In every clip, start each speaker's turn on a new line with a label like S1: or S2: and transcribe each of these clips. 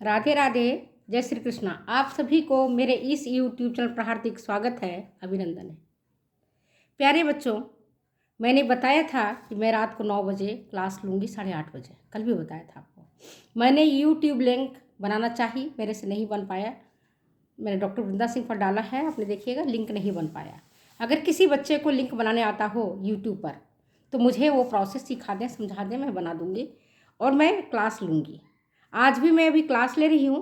S1: राधे राधे। जय श्री कृष्णा। आप सभी को मेरे इस यूट्यूब चैनल पर हार्दिक स्वागत है, अभिनंदन है। प्यारे बच्चों, मैंने बताया था कि मैं रात को 9 बजे क्लास लूँगी, 8:30 बजे। कल भी बताया था आपको। मैंने यूट्यूब लिंक बनाना चाहिए, मेरे से नहीं बन पाया। मैंने डॉक्टर वृंदा सिंह पर डाला है, आपने देखिएगा लिंक नहीं बन पाया। अगर किसी बच्चे को लिंक बनाने आता हो यूट्यूब पर तो मुझे वो प्रोसेस सिखा दें, समझा दें, मैं बना दूँगी और मैं क्लास लूँगी। आज भी मैं अभी क्लास ले रही हूँ,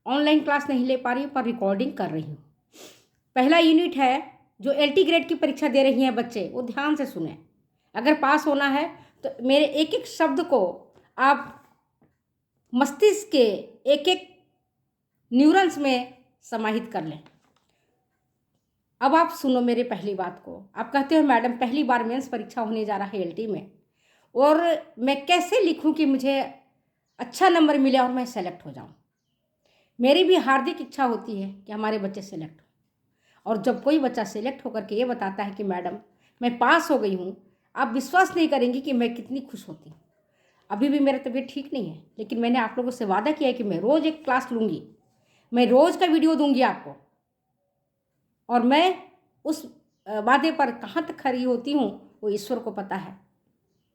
S1: ऑनलाइन क्लास नहीं ले पा रही हूँ पर रिकॉर्डिंग कर रही हूँ। पहला यूनिट है, जो LT ग्रेड की परीक्षा दे रही हैं बच्चे वो ध्यान से सुने। अगर पास होना है तो मेरे एक एक शब्द को आप मस्तिष्क के एक एक न्यूरॉन्स में समाहित कर लें। अब आप सुनो मेरे पहली बात को। आप कहते हो मैडम पहली बार मेंस परीक्षा होने जा रहा है LT में, और मैं कैसे लिखूं कि मुझे अच्छा नंबर मिले और मैं सेलेक्ट हो जाऊं। मेरी भी हार्दिक इच्छा होती है कि हमारे बच्चे सेलेक्ट हो, और जब कोई बच्चा सेलेक्ट होकर के ये बताता है कि मैडम मैं पास हो गई हूँ, आप विश्वास नहीं करेंगी कि मैं कितनी खुश होती हूँ। अभी भी मेरा तबीयत ठीक नहीं है, लेकिन मैंने आप लोगों से वादा किया है कि मैं रोज़ एक क्लास लूँगी, मैं रोज़ का वीडियो दूंगी आपको, और मैं उस वादे पर कहाँ तक खरी होती हूँ वो ईश्वर को पता है,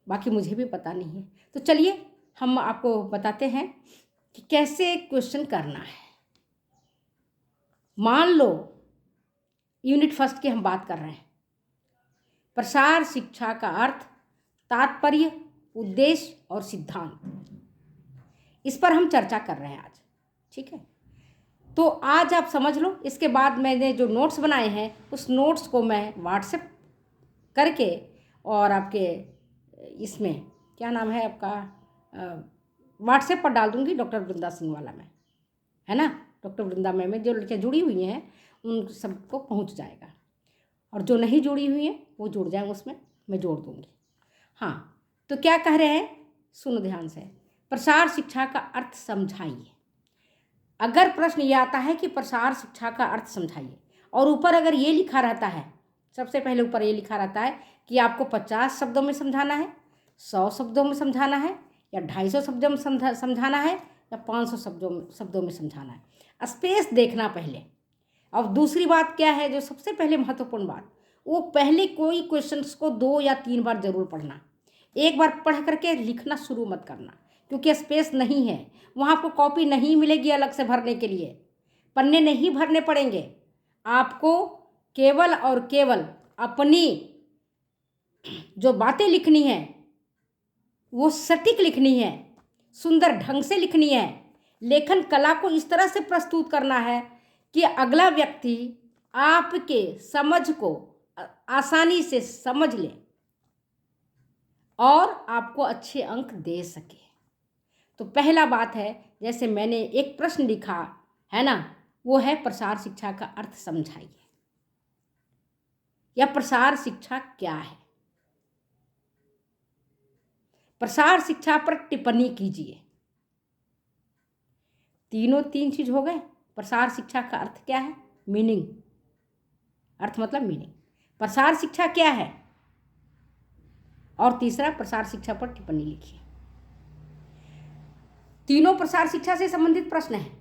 S1: बाकी मुझे भी पता नहीं है। तो चलिए हम आपको बताते हैं कि कैसे क्वेश्चन करना है। मान लो यूनिट फर्स्ट की हम बात कर रहे हैं। प्रसार शिक्षा का अर्थ, तात्पर्य, उद्देश्य और सिद्धांत, इस पर हम चर्चा कर रहे हैं आज। ठीक है, तो आज आप समझ लो। इसके बाद मैंने जो नोट्स बनाए हैं उस नोट्स को मैं व्हाट्सएप करके और आपके इसमें क्या नाम है आपका, व्हाट्सएप पर डाल दूंगी, डॉक्टर वृंदा सिंह वाला में, है ना। डॉक्टर वृंदा में जो लड़कियाँ जुड़ी हुई हैं उन सबको पहुंच जाएगा, और जो नहीं जुड़ी हुई हैं वो जुड़ जाएं, उसमें मैं जोड़ दूंगी। हाँ, तो क्या कह रहे हैं, सुनो ध्यान से। प्रसार शिक्षा का अर्थ समझाइए। अगर प्रश्न ये आता है कि प्रसार शिक्षा का अर्थ समझाइए, और ऊपर अगर ये लिखा रहता है, सबसे पहले ऊपर ये लिखा रहता है कि आपको 50 शब्दों में समझाना है, 100 शब्दों में समझाना है, या 250 शब्दों में समझाना है, या 500 शब्दों में समझाना है। स्पेस देखना पहले। और दूसरी बात क्या है, जो सबसे पहले महत्वपूर्ण बात, वो पहले कोई क्वेश्चंस को 2 या 3 बार जरूर पढ़ना। एक बार पढ़ करके लिखना शुरू मत करना, क्योंकि स्पेस नहीं है वहाँ। आपको कॉपी नहीं मिलेगी अलग से भरने के लिए, पन्ने नहीं भरने पड़ेंगे। आपको केवल और केवल अपनी जो बातें लिखनी है वो सटीक लिखनी है, सुंदर ढंग से लिखनी है। लेखन कला को इस तरह से प्रस्तुत करना है कि अगला व्यक्ति आपके समझ को आसानी से समझ ले और आपको अच्छे अंक दे सके। तो पहला बात है, जैसे मैंने एक प्रश्न लिखा है ना, वो है प्रसार शिक्षा का अर्थ समझाइए, या प्रसार शिक्षा क्या है। प्रसार शिक्षा पर टिप्पणी कीजिए। तीन चीज हो गए। प्रसार शिक्षा का अर्थ क्या है, मीनिंग, अर्थ मतलब मीनिंग। प्रसार शिक्षा क्या है, और तीसरा प्रसार शिक्षा पर टिप्पणी लिखिए। तीनों प्रसार शिक्षा से संबंधित प्रश्न हैं,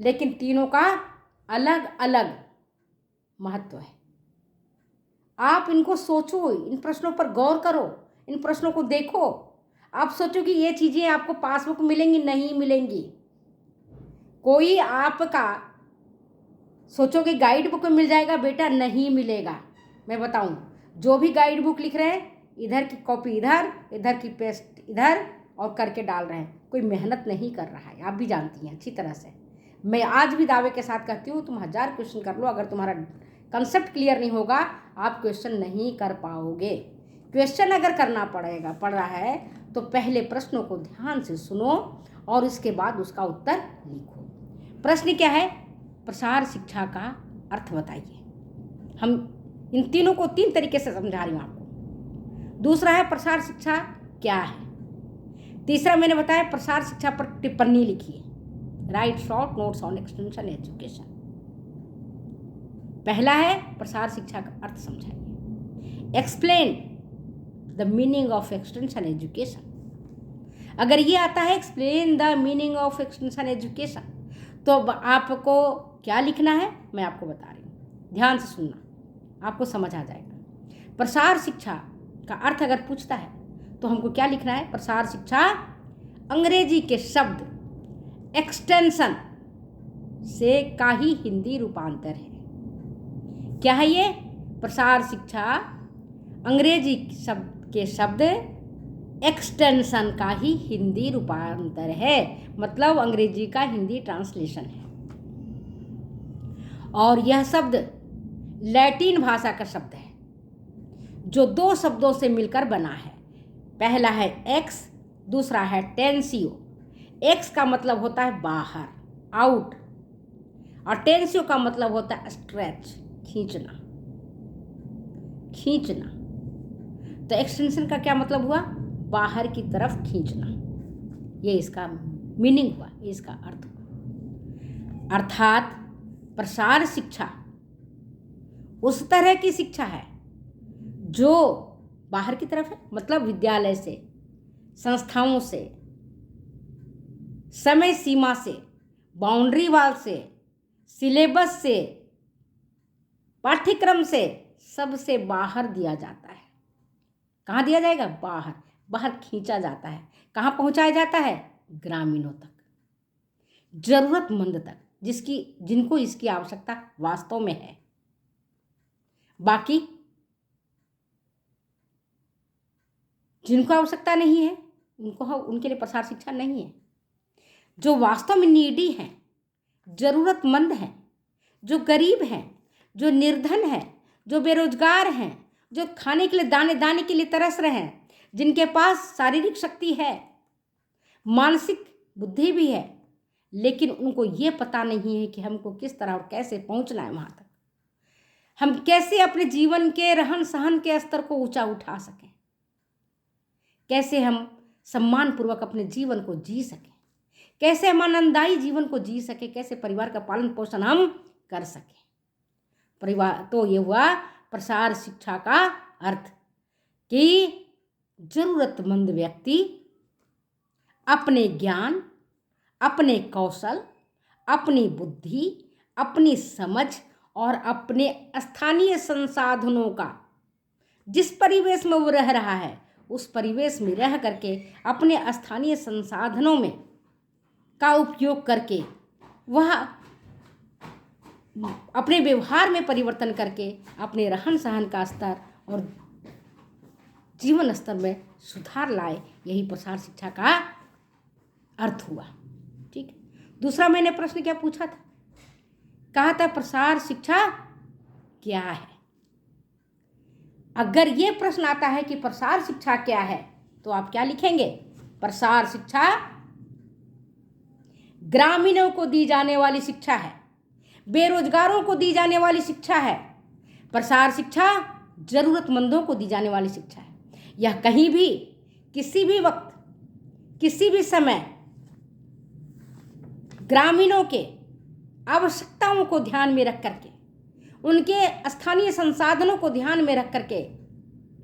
S1: लेकिन तीनों का अलग अलग महत्व है। आप इनको सोचो, इन प्रश्नों पर गौर करो, इन प्रश्नों को देखो। आप सोचो कि ये चीजें आपको पासबुक मिलेंगी, नहीं मिलेंगी। कोई आपका सोचोगे गाइड बुक में मिल जाएगा, बेटा नहीं मिलेगा। मैं बताऊं, जो भी गाइड बुक लिख रहे हैं, इधर की कॉपी इधर, इधर की पेस्ट इधर, और करके डाल रहे हैं, कोई मेहनत नहीं कर रहा है। आप भी जानती हैं अच्छी तरह से। मैं आज भी दावे के साथ कहती हूँ, तुम 1000 क्वेश्चन कर लो, अगर तुम्हारा कंसेप्ट क्लियर नहीं होगा आप क्वेश्चन नहीं कर पाओगे। क्वेश्चन अगर करना पड़ रहा है तो पहले प्रश्नों को ध्यान से सुनो और इसके बाद उसका उत्तर लिखो। प्रश्न क्या है, प्रसार शिक्षा का अर्थ बताइए। हम इन तीनों को 3 तरीके से समझा रही हूँ आपको। दूसरा है प्रसार शिक्षा क्या है। तीसरा मैंने बताया प्रसार शिक्षा पर टिप्पणी लिखिए, right short notes on extension education. पहला है प्रसार शिक्षा का अर्थ समझाइए, explain the meaning of extension education. अगर ये आता है explain the meaning of extension education, तो आपको क्या लिखना है मैं आपको बता रही हूँ, ध्यान से सुनना, आपको समझ आ जाएगा। प्रसार शिक्षा का अर्थ अगर पूछता है तो हमको क्या लिखना है? प्रसार शिक्षा अंग्रेजी के शब्द एक्सटेंशन से का ही हिंदी रूपांतर है। क्या है ये? प्रसार शिक्षा अंग्रेजी शब्द के शब्द एक्सटेंशन का ही हिंदी रूपांतर है, मतलब अंग्रेजी का हिंदी ट्रांसलेशन है। और यह शब्द लैटिन भाषा का शब्द है जो दो शब्दों से मिलकर बना है। पहला है एक्स, दूसरा है टेंसियो। एक्स का मतलब होता है बाहर, आउट, और टेंसियो का मतलब होता है स्ट्रेच, खींचना, खींचना। तो एक्सटेंशन का क्या मतलब हुआ? बाहर की तरफ खींचना। ये इसका मीनिंग हुआ, ये इसका अर्थ हुआ। अर्थात प्रसार शिक्षा उस तरह की शिक्षा है जो बाहर की तरफ है, मतलब विद्यालय से, संस्थाओं से, समय सीमा से, बाउंड्री वाल से, सिलेबस से, पाठ्यक्रम से, सबसे बाहर दिया जाता है। कहाँ दिया जाएगा? बाहर, बाहर खींचा जाता है। कहाँ पहुँचाया जाता है? ग्रामीणों तक, जरूरतमंद तक, जिनको इसकी आवश्यकता वास्तव में है। बाकी जिनको आवश्यकता नहीं है उनके लिए प्रसार शिक्षा नहीं है। जो वास्तव में नीडी हैं, जरूरतमंद हैं, जो गरीब हैं, जो निर्धन हैं, जो बेरोजगार हैं, जो खाने के लिए दाने दाने के लिए तरस रहे हैं, जिनके पास शारीरिक शक्ति है, मानसिक बुद्धि भी है, लेकिन उनको ये पता नहीं है कि हमको किस तरह और कैसे पहुंचना है वहाँ तक, हम कैसे अपने जीवन के रहन सहन के स्तर को ऊंचा उठा सकें, कैसे हम सम्मानपूर्वक अपने जीवन को जी सकें, कैसे हम आनंददायी जीवन को जी सकें, कैसे परिवार का पालन पोषण हम कर सकें। परिवार, तो ये हुआ प्रसार शिक्षा का अर्थ कि जरूरतमंद व्यक्ति अपने ज्ञान, अपने कौशल, अपनी बुद्धि, अपनी समझ और अपने स्थानीय संसाधनों का, जिस परिवेश में वो रह रहा है उस परिवेश में रह करके अपने स्थानीय संसाधनों में का उपयोग करके वह अपने व्यवहार में परिवर्तन करके अपने रहन सहन का स्तर और जीवन स्तर में सुधार लाए। यही प्रसार शिक्षा का अर्थ हुआ। ठीक है। दूसरा मैंने प्रश्न क्या पूछा था? कहा था प्रसार शिक्षा क्या है। अगर ये प्रश्न आता है कि प्रसार शिक्षा क्या है तो आप क्या लिखेंगे? प्रसार शिक्षा ग्रामीणों को दी जाने वाली शिक्षा है, बेरोजगारों को दी जाने वाली शिक्षा है। प्रसार शिक्षा जरूरतमंदों को दी जाने वाली शिक्षा है। यह कहीं भी, किसी भी वक्त, किसी भी समय ग्रामीणों के आवश्यकताओं को ध्यान में रख करके, उनके स्थानीय संसाधनों को ध्यान में रख करके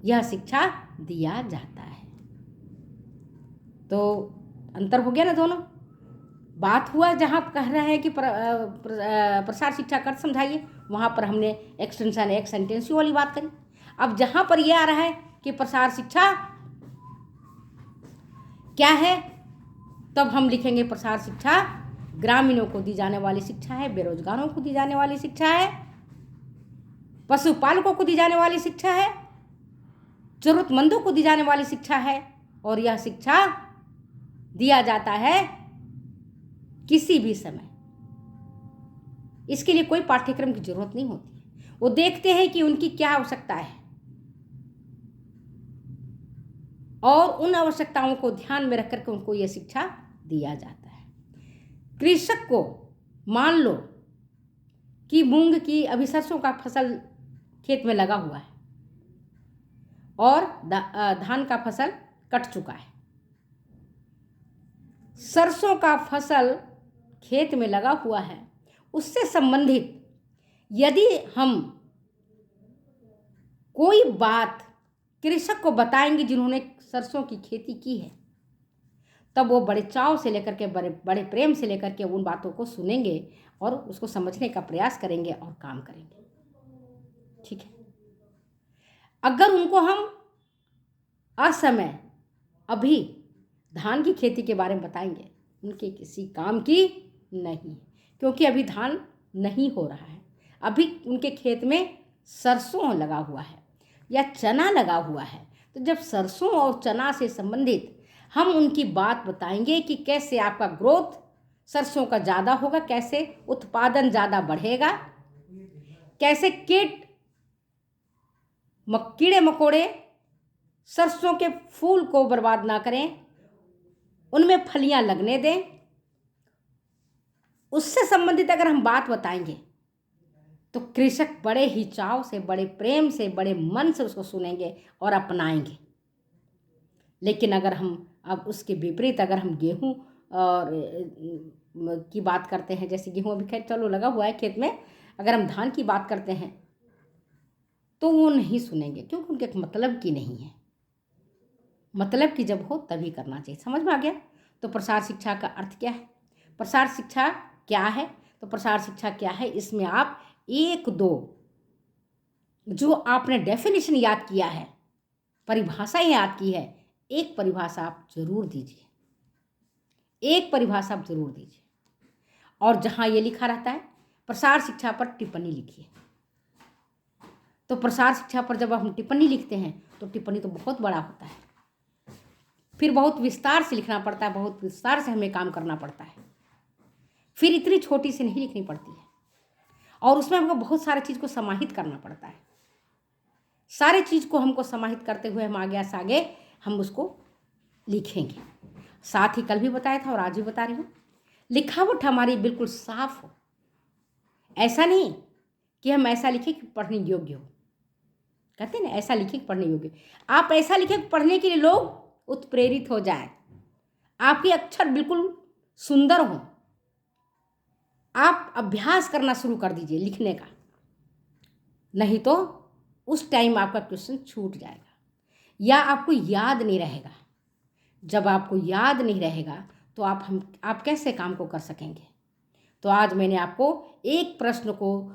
S1: यह शिक्षा दिया जाता है। तो अंतर हो गया ना दोनों। बात हुआ जहाँ कह रहे हैं कि प्रसार शिक्षा कर समझाइए, वहाँ पर हमने एक्सटेंशन एक सेंटेंस वाली बात करी। अब जहाँ पर यह आ रहा है कि प्रसार शिक्षा क्या है, तब हम लिखेंगे प्रसार शिक्षा ग्रामीणों को दी जाने वाली शिक्षा है, बेरोजगारों को दी जाने वाली शिक्षा है, पशुपालकों को दी जाने वाली शिक्षा है, जरूरतमंदों को दी जाने वाली शिक्षा है। और यह शिक्षा दिया जाता है किसी भी समय। इसके लिए कोई पाठ्यक्रम की जरूरत नहीं होती है। वो देखते हैं कि उनकी क्या आवश्यकता है और उन आवश्यकताओं को ध्यान में रख करके उनको यह शिक्षा दिया जाता है। कृषक को मान लो कि मूंग की, अभी सरसों का फसल खेत में लगा हुआ है और धान का फसल कट चुका है। सरसों का फसल खेत में लगा हुआ है, उससे संबंधित यदि हम कोई बात कृषक को बताएंगे जिन्होंने सरसों की खेती की है, तब वो बड़े चाव से लेकर के बड़े बड़े प्रेम से लेकर के उन बातों को सुनेंगे और उसको समझने का प्रयास करेंगे और काम करेंगे। ठीक है। अगर उनको हम असमय अभी धान की खेती के बारे में बताएंगे, उनके किसी काम की नहीं, क्योंकि अभी धान नहीं हो रहा है। अभी उनके खेत में सरसों लगा हुआ है या चना लगा हुआ है। तो जब सरसों और चना से संबंधित हम उनकी बात बताएंगे कि कैसे आपका ग्रोथ सरसों का ज़्यादा होगा, कैसे उत्पादन ज़्यादा बढ़ेगा, कैसे कीड़े मकोड़े सरसों के फूल को बर्बाद ना करें, उनमें फलियां लगने दें, उससे संबंधित अगर हम बात बताएंगे तो कृषक बड़े ही चाव से, बड़े प्रेम से, बड़े मन से उसको सुनेंगे और अपनाएंगे। लेकिन अगर हम अब उसके विपरीत अगर हम गेहूं और की बात करते हैं, जैसे गेहूं अभी खैर चलो लगा हुआ है खेत में, अगर हम धान की बात करते हैं तो वो नहीं सुनेंगे, क्योंकि उनके मतलब की नहीं है। मतलब की जब हो तभी करना चाहिए। समझ में आ गया? तो प्रसार शिक्षा का अर्थ क्या है, प्रसार शिक्षा क्या है? तो प्रसार शिक्षा क्या है, इसमें आप एक दो जो आपने डेफिनेशन याद किया है, परिभाषा याद की है, एक परिभाषा आप जरूर दीजिए, एक परिभाषा आप जरूर दीजिए। और जहां ये लिखा रहता है प्रसार शिक्षा पर टिप्पणी लिखिए। तो प्रसार शिक्षा पर जब हम टिप्पणी लिखते हैं तो टिप्पणी तो बहुत बड़ा होता है, फिर बहुत विस्तार से लिखना पड़ता है, बहुत विस्तार से हमें काम करना पड़ता है, फिर इतनी छोटी सी नहीं लिखनी पड़ती है, और उसमें हमको बहुत सारी चीज़ को समाहित करना पड़ता है। सारे चीज़ को हमको समाहित करते हुए हम आगे से आगे हम उसको लिखेंगे। साथ ही कल भी बताया था और आज भी बता रही हूँ, लिखावट हमारी बिल्कुल साफ हो। ऐसा नहीं कि हम ऐसा लिखें कि पढ़ने योग्य हो, कहते हैं ना ऐसा लिखें कि पढ़ने योग्य। आप ऐसा लिखें कि पढ़ने के लिए लोग उत्प्रेरित हो जाए, आपके अक्षर बिल्कुल सुंदर हो, आप अभ्यास करना शुरू कर दीजिए लिखने का। नहीं तो उस टाइम आपका क्वेश्चन छूट जाएगा या आपको याद नहीं रहेगा। जब आपको याद नहीं रहेगा तो आप कैसे काम को कर सकेंगे? तो आज मैंने आपको एक प्रश्न को,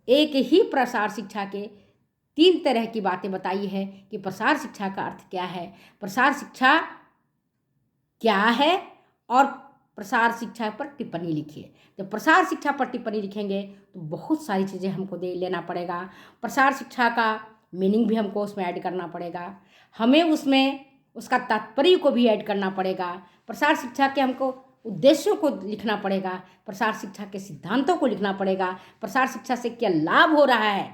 S1: एक ही प्रसार शिक्षा के 3 तरह की बातें बताई है कि प्रसार शिक्षा का अर्थ क्या है, प्रसार शिक्षा क्या है, और प्रसार शिक्षा पर टिप्पणी लिखिए। जब प्रसार शिक्षा पर टिप्पणी लिखेंगे तो बहुत सारी चीज़ें हमको लेना पड़ेगा। प्रसार शिक्षा का मीनिंग भी हमको उसमें ऐड करना पड़ेगा, हमें उसमें उसका तात्पर्य को भी ऐड करना पड़ेगा, प्रसार शिक्षा के हमको उद्देश्यों को लिखना पड़ेगा, प्रसार शिक्षा के सिद्धांतों को लिखना पड़ेगा, प्रसार शिक्षा से क्या लाभ हो रहा है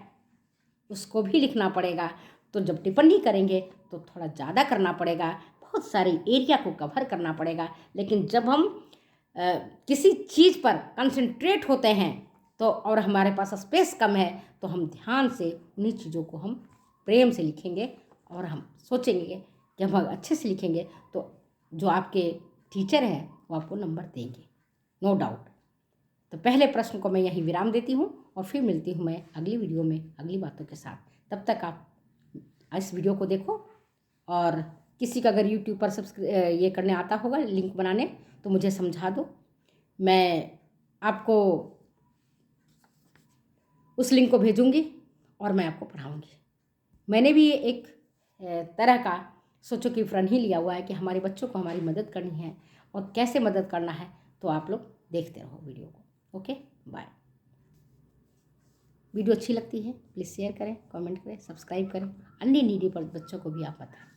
S1: उसको भी लिखना पड़ेगा। तो जब टिप्पणी करेंगे तो थोड़ा ज़्यादा करना पड़ेगा, बहुत सारे एरिया को कवर करना पड़ेगा। लेकिन जब हम किसी चीज़ पर कंसंट्रेट होते हैं तो, और हमारे पास स्पेस कम है, तो हम ध्यान से उन्हीं चीज़ों को हम प्रेम से लिखेंगे और हम सोचेंगे कि हम अच्छे से लिखेंगे तो जो आपके टीचर हैं वो आपको नंबर देंगे, नो डाउट। तो पहले प्रश्न को मैं यहीं विराम देती हूँ और फिर मिलती हूँ मैं अगली वीडियो में अगली बातों के साथ। तब तक आप इस वीडियो को देखो, और किसी का अगर यूट्यूब पर ये करने आता होगा लिंक बनाने तो मुझे समझा दो, मैं आपको उस लिंक को भेजूंगी और मैं आपको पढ़ाऊंगी। मैंने भी एक तरह का सोचो कि प्रण ही लिया हुआ है कि हमारे बच्चों को हमारी मदद करनी है, और कैसे मदद करना है तो आप लोग देखते रहो वीडियो को। Okay, bye. वीडियो अच्छी लगती है प्लीज़ शेयर करें, कमेंट करें, सब्सक्राइब करें, अन्य नीडी पर बच्चों को भी आप बताएं।